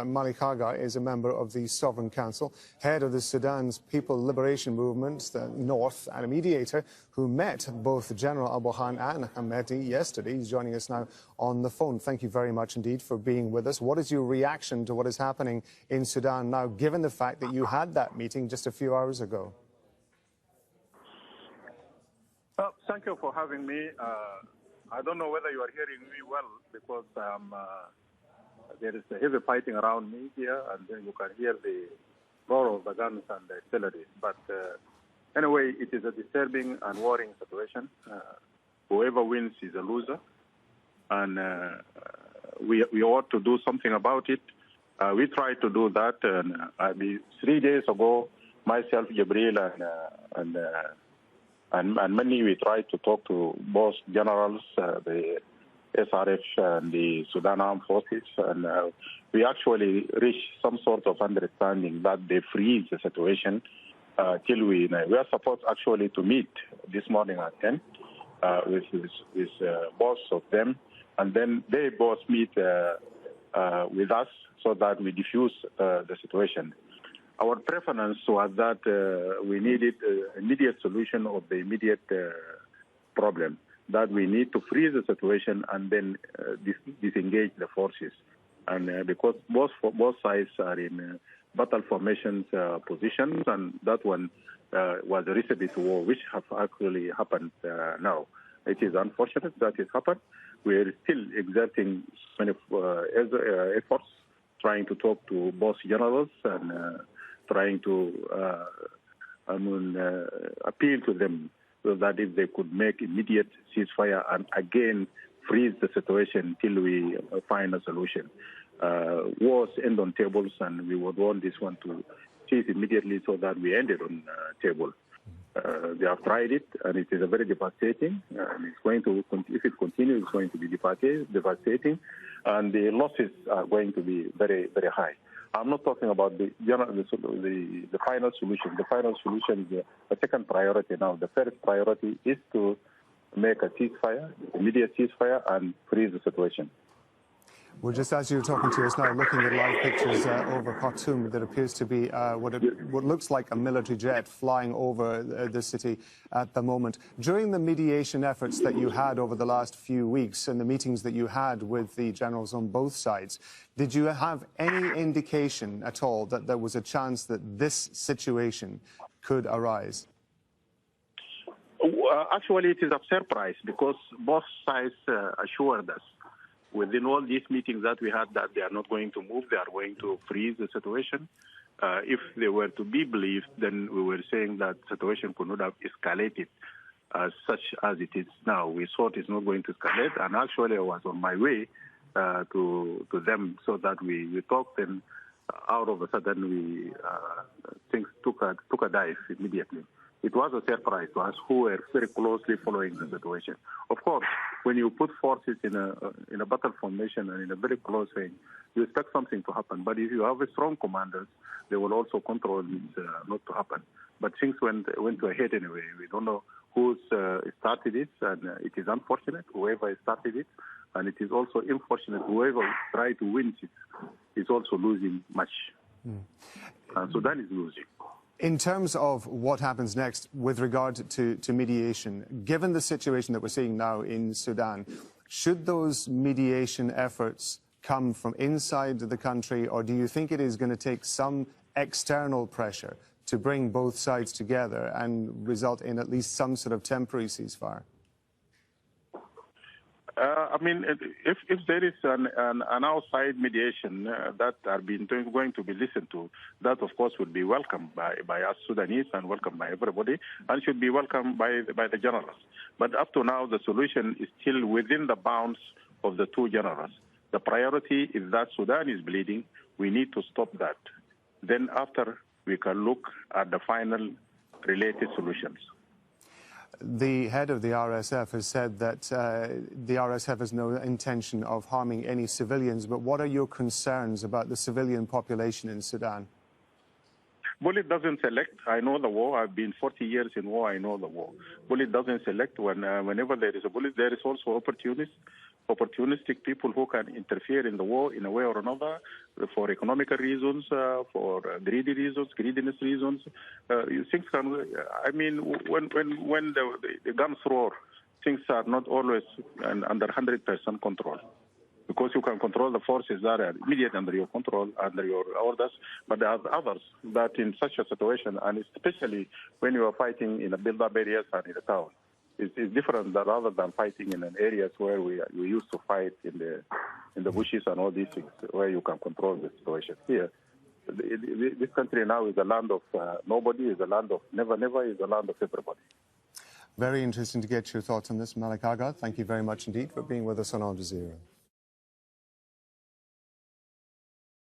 Malik Haga is a member of the Sovereign Council, head of the Sudan's People Liberation Movement, the North, and a mediator who met both General Al Burhan and Hameti yesterday. He's joining us now on the phone. Thank you very much indeed for being with us. What is your reaction to what is happening in Sudan now, given the fact that you had that meeting just a few hours ago? Well, thank you for having me. I don't know whether you are hearing me well because there is a heavy fighting around me here, and then you can hear the roar of the guns and the artillery. But anyway, it is a disturbing and worrying situation. Whoever wins is a loser, and we ought to do something about it. We tried to do that, and 3 days ago, myself, Jibril, and many, we tried to talk to both generals, the SRF and the Sudan Armed Forces, and we actually reached some sort of understanding that they freeze the situation till we are supposed actually to meet this morning at 10 with both of them, and then they both meet with us so that we diffuse the situation. Our preference was that we needed an immediate solution of the immediate problem, that we need to freeze the situation and then disengage the forces. And because both sides are in battle formations positions, and that one was a recipe to war, which have actually happened now. It is unfortunate that it happened. We are still exerting many efforts, trying to talk to both generals and trying to appeal to them so that if they could make immediate ceasefire and again freeze the situation till we find a solution. Wars end on tables, and we would want this one to cease immediately so that we end it on table. They have tried it, and it is a very devastating. And it's going to, if it continues, it's going to be devastating, and the losses are going to be very, very high. I'm not talking about the final solution. The final solution is a second priority now. The first priority is to make a ceasefire, immediate ceasefire, and freeze the situation. Well, just as you're talking to us now, looking at live pictures over Khartoum, there appears to be what looks like a military jet flying over the city at the moment. During the mediation efforts that you had over the last few weeks and the meetings that you had with the generals on both sides, did you have any indication at all that there was a chance that this situation could arise? Actually, it is a surprise because both sides assured us within all these meetings that we had that they are not going to move, they are going to freeze the situation. If they were to be believed, then we were saying that the situation could not have escalated such as it is now. We thought it's not going to escalate, and actually I was on my way to them so that we talked, and out of a sudden things took a dive immediately. It was a surprise to us who were very closely following the situation. Of course, when you put forces in a battle formation and in a very close range, you expect something to happen. But if you have a strong commanders, they will also control this not to happen. But things went ahead anyway. We don't know who started it, and it is unfortunate, whoever started it. And it is also unfortunate, whoever tried to win it is also losing much. And Sudan is losing. In terms of what happens next with regard to mediation, given the situation that we're seeing now in Sudan, should those mediation efforts come from inside the country, or do you think it is going to take some external pressure to bring both sides together and result in at least some sort of temporary ceasefire? If there is an outside mediation that are going to be listened to, that of course would be welcomed by us Sudanese and welcomed by everybody, and should be welcomed by the generals. But up to now, the solution is still within the bounds of the two generals. The priority is that Sudan is bleeding. We need to stop that. Then after, we can look at the final related solutions. The head of the RSF has said that the RSF has no intention of harming any civilians, but what are your concerns about the civilian population in Sudan? Bullet doesn't select. I know the war. I've been 40 years in war. I know the war. Bullet doesn't select. Whenever there is a bullet, there is also opportunists opportunistic people who can interfere in the war in a way or another for economical reasons, for greediness reasons. Things can, I mean, when the guns roar, things are not always under 100% control. Because you can control the forces that are immediately under your control, under your orders, but there are others that in such a situation, and especially when you are fighting in the build-up areas and in the town, it's different than rather than fighting in areas where we used to fight in the bushes and all these things, where you can control the situation. Here, this country now is a land of nobody, is a land of never, is a land of everybody. Very interesting to get your thoughts on this, Malik Agha. Thank you very much indeed for being with us on Al Jazeera.